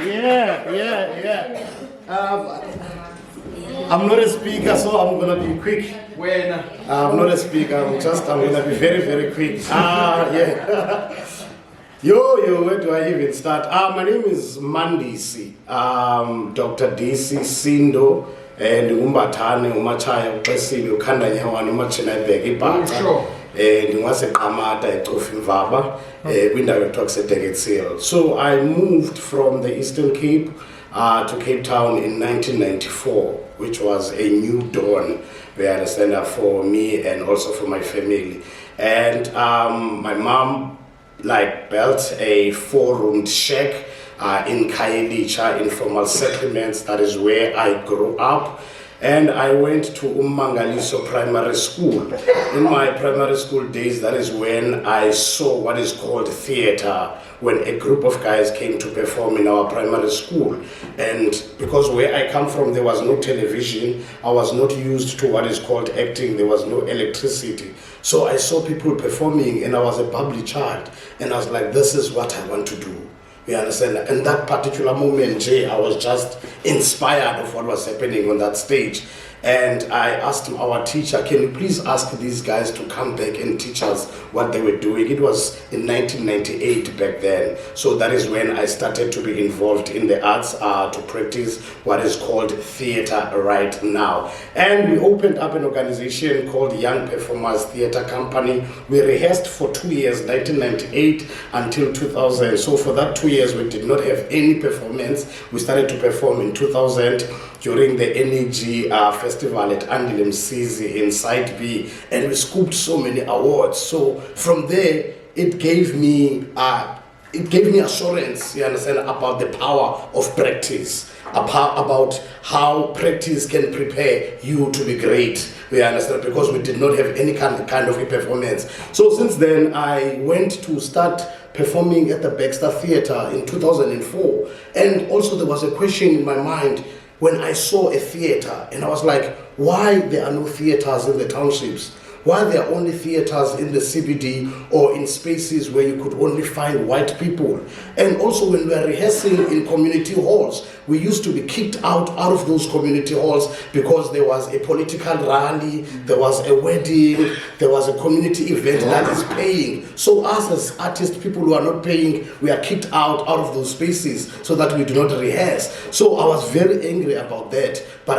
Yeah. I'm not a speaker, so I'm gonna be quick. When I'm not a speaker. I'm gonna be very, very quick. Yeah. Yo, where do I even start? My name is Mandisi, Dr. DC Sindo, and Umbatane, Umachaya, Pesili, Ukanda Yawan, Umachina Begi Bata, and Wasekamata, Tofin Vaba, Window Talks at Seal. So I moved from the Eastern Cape to Cape Town in 1994, which was a new dawn, we understand, for me and also for my family. And my mom built a 4-roomed shack in Khayelitsha, informal settlements. That is where I grew up. And I went to Ummangaliso Primary School. In my primary school days, that is when I saw what is called theater, when a group of guys came to perform in our primary school. And because where I come from, there was no television, I was not used to what is called acting, there was no electricity. So I saw people performing and I was a bubbly child. And I was like, this is what I want to do. You understand? In that particular moment, Jay, I was just inspired of what was happening on that stage. And I asked our teacher, can you please ask these guys to come back and teach us what they were doing? It was in 1998 back then. So that is when I started to be involved in the arts to practice what is called theater right now. And we opened up an organization called Young Performers Theater Company. We rehearsed for 2 years, 1998 until 2000. So for that 2 years, we did not have any performance. We started to perform in 2000 during the NEG festival at Andile Msizi in Site B, and we scooped so many awards. So from there, it gave me assurance, you understand, about the power of practice, about how practice can prepare you to be great, you understand, because we did not have any kind of a performance. So since then, I went to start performing at the Baxter Theatre in 2004, and also there was a question in my mind when I saw a theater, and I was like, why there are no theaters in the townships? Why there are only theaters in the CBD or in spaces where you could only find white people? And also when we were rehearsing in community halls, we used to be kicked out of those community halls because there was a political rally, there was a wedding, there was a community event that is paying. So us as artists, people who are not paying, we are kicked out of those spaces so that we do not rehearse. So I was very angry about that, but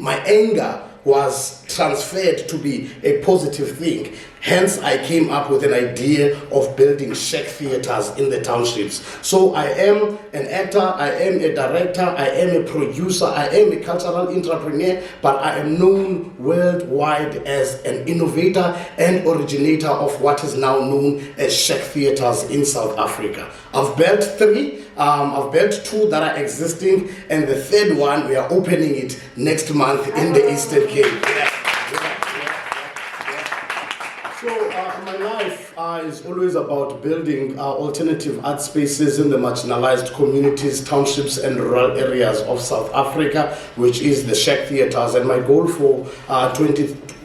my anger was transferred to be a positive thing. Hence, I came up with an idea of building shack theaters in the townships. So I am an actor, I am a director, I am a producer, I am a cultural entrepreneur, but I am known worldwide as an innovator and originator of what is now known as shack theaters in South Africa. I've built 3. I've built 2 that are existing, and the 3rd one, we are opening it next month in the Eastern Cape. So my life is always about building alternative art spaces in the marginalized communities, townships and rural areas of South Africa, which is the shack theaters. And my goal for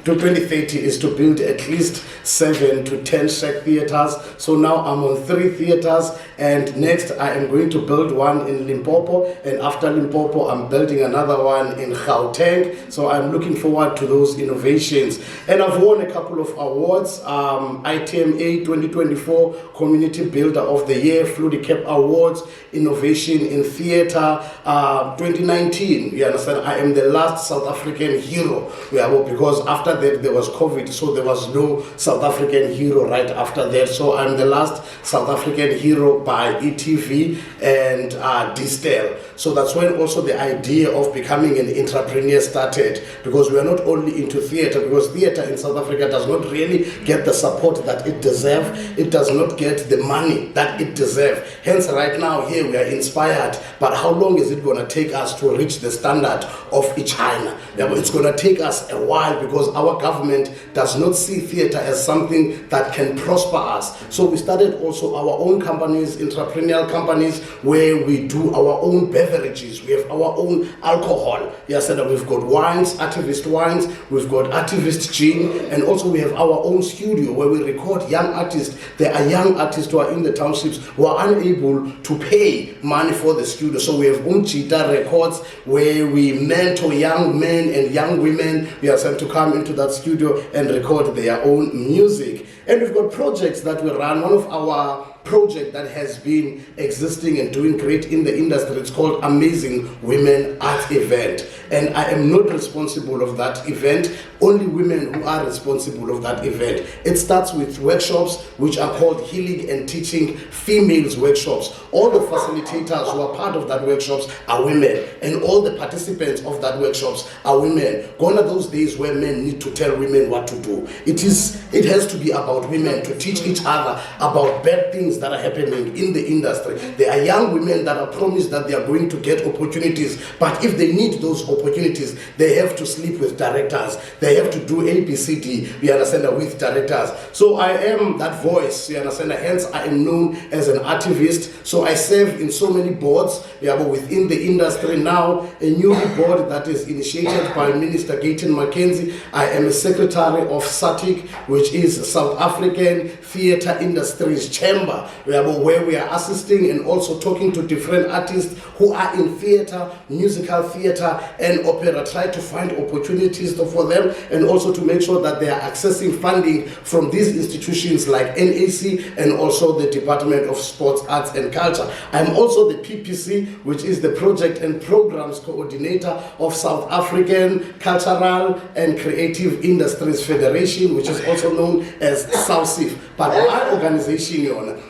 2030 is to build at least 7 to 10 shack theaters. So now I'm on 3 theaters, and next I am going to build one in Limpopo, and after Limpopo I'm building another one in Gauteng. So I'm looking forward to those innovations. And I've won a couple of awards, ITMA 2024 Community Builder of the Year, Flutie Cap Awards, Innovation in Theatre 2019. You understand, I am the last South African hero, because after that there was COVID, so there was no South African hero right after that. So I'm the last South African hero by ETV and Distel. So that's when also the idea of becoming an entrepreneur started, because we are not only into theatre, because theatre in South Africa does not really get the support that it deserves. It does not get the money that it deserves. Hence right now here we are inspired, but how long is it going to take us to reach the standard of China? It's going to take us a while, because our government does not see theatre as something that can prosper us. So we started also our own companies, entrepreneurial companies, where we do our own beverages. We have our own alcohol. Yes, and we've got wines, activist wines, we've got activist gin, and also we have our own studio where we record young artists. There are young artists who are in the townships who are unable to pay money for the studio. So we have Umchita Records where we mentor young men and young women. We are sent to come into that studio and record their own music. And we've got projects that we run. One of our project that has been existing and doing great in the industry, it's called Amazing Women Art Event. And I am not responsible of that event, only women who are responsible of that event. It starts with workshops which are called Healing and Teaching Females Workshops. All the facilitators who are part of that workshops are women, and all the participants of that workshops are women. Gone are those days where men need to tell women what to do. It has to be about women to teach each other about bad things that are happening in the industry. There are young women that are promised that they are going to get opportunities, but if they need those opportunities, they have to sleep with directors. They have to do ABCD, you understand, with directors. So I am that voice, you understand, hence I am known as an activist. So I serve in so many boards, but within the industry now, a new board that is initiated by Minister Gayton Mackenzie. I am a secretary of SATIC, which is South African Theatre Industries Chamber, where we are assisting and also talking to different artists who are in theatre, musical theatre and opera, try to find opportunities for them, and also to make sure that they are accessing funding from these institutions like NAC and also the Department of Sports, Arts and Culture. I'm also the PPC, which is the Project and Programs Coordinator of South African Cultural and Creative Industries Federation, which is also known as SAUCIF. But my organization,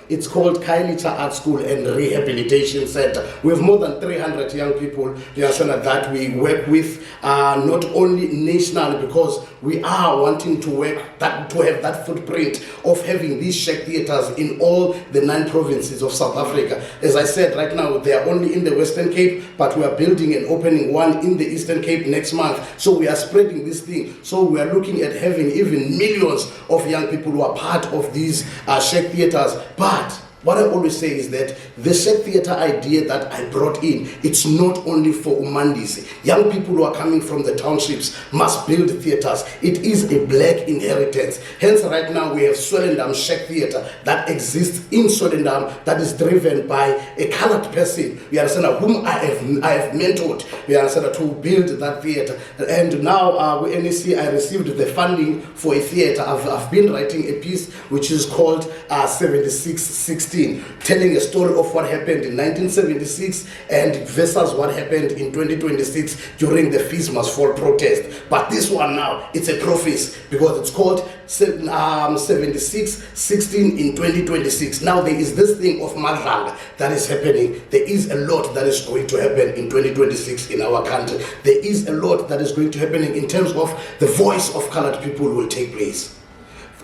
it's called Kailicha Art School and Rehabilitation Center. We have more than 300 young people that we work with, not only nationally, because we are wanting to work to have that footprint of having these Czech theaters in all the 9 provinces of South Africa. As I said, right now they are only in the Western Cape, but we are building and opening one in the Eastern Cape next month. So we are spreading this thing. So we are looking at having even millions of young people who are part of these Czech theaters. But what I always say is that the Czech theatre idea that I brought in, it's not only for Mandisi. Young people who are coming from the townships must build theatres. It is a black inheritance. Hence, right now we have Swellendam Czech Theatre that exists in Swellendam, that is driven by a colored person, you understand, whom I have mentored, you understand, to build that theatre. And now with NEC, I received the funding for a theatre. I've been writing a piece which is called 7660. Telling a story of what happened in 1976 and versus what happened in 2026 during the Fees Must Fall protest. But this one now, it's a prophecy because it's called 7616 in 2026. Now there is this thing of Madlang that is happening. There is a lot that is going to happen in 2026 in our country. There is a lot that is going to happen in terms of the voice of colored people will take place.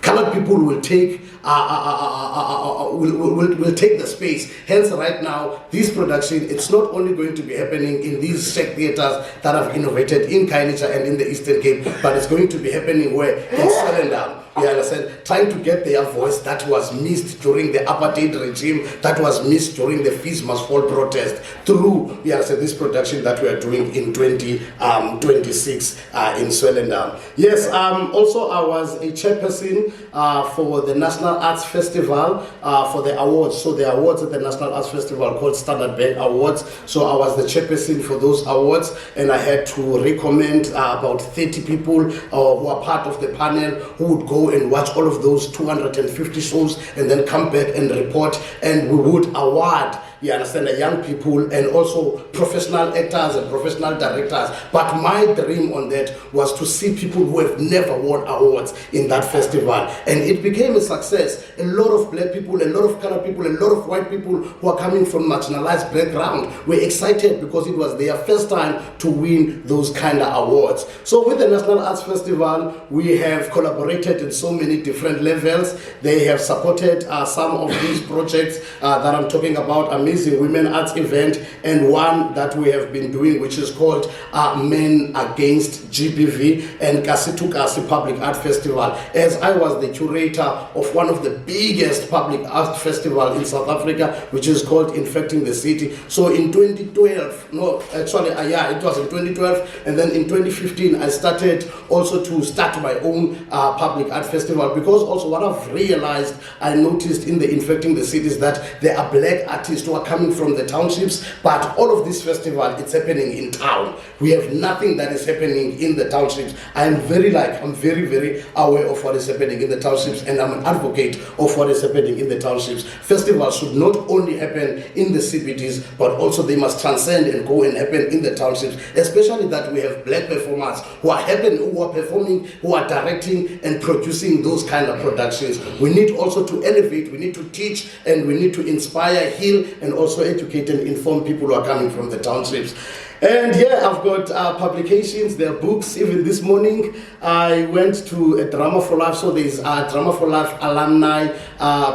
Colored people will take will take the space. Hence, right now, this production, it's not only going to be happening in these Czech theaters that have innovated in Kailicha and in the Eastern Cape, but it's going to be happening where in Swellendam, you understand, trying to get their voice that was missed during the apartheid regime, that was missed during the Fees Must Fall protest, through, you understand, this production that we are doing in 2026 in Swellendam. Yes, also I was a chairperson for the National Arts Festival for the awards. So the awards at the National Arts Festival called Standard Bank Awards. So I was the chairperson for those awards, and I had to recommend about 30 people who are part of the panel who would go and watch all of those 250 shows and then come back and report, and we would award, you understand, the young people and also professional actors and professional directors. But my dream on that was to see people who have never won awards in that festival, and it became a success. A lot of black people, a lot of colored people, a lot of white people who are coming from marginalized background were excited because it was their first time to win those kind of awards. So with the National Arts Festival, we have collaborated in so many different levels. They have supported some of these projects that I'm talking about. amazing women arts event, and one that we have been doing, which is called Men Against GBV and Kasi to Kasi Public Art Festival, as I was the curator of one of the biggest public art festival in South Africa, which is called Infecting the City. So in 2012, no, actually, yeah, it was in 2012, and then in 2015, I started also to start my own public art festival, because also what I've realized, I noticed in the Infecting the City is that there are black artists who are coming from the townships, but all of this festival, it's happening in town. We have nothing that is happening in the townships. I'm very, very aware of what is happening in the townships, and I'm an advocate of what is happening in the townships. Festivals should not only happen in the CBDs, but also they must transcend and go and happen in the townships, especially that we have black performers who are performing, who are directing and producing those kind of productions. We need also to elevate, we need to teach, and we need to inspire, heal, and also educate and inform people who are coming from the townships. And yeah, I've got publications, there are books. Even this morning, I went to a Drama for Life. So there's a Drama for Life alumni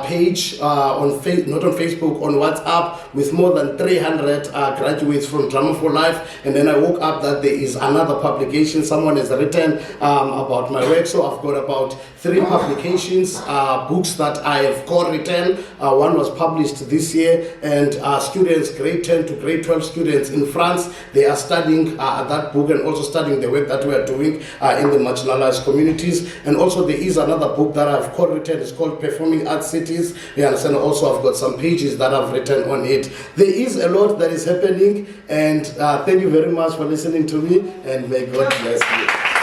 page not on Facebook, on WhatsApp, with more than 300 graduates from Drama for Life. And then I woke up that there is another publication. Someone has written about my work. So I've got about 3 publications, books that I have co-written. One was published this year, and students, grade 10 to grade 12 students in France, they are studying that book and also studying the work that we are doing in the marginalized communities. And also there is another book that I've co-written. It's called Performing Art Cities. You understand? Also I've got some pages that I've written on it. There is a lot that is happening, and thank you very much for listening to me, and may God bless you.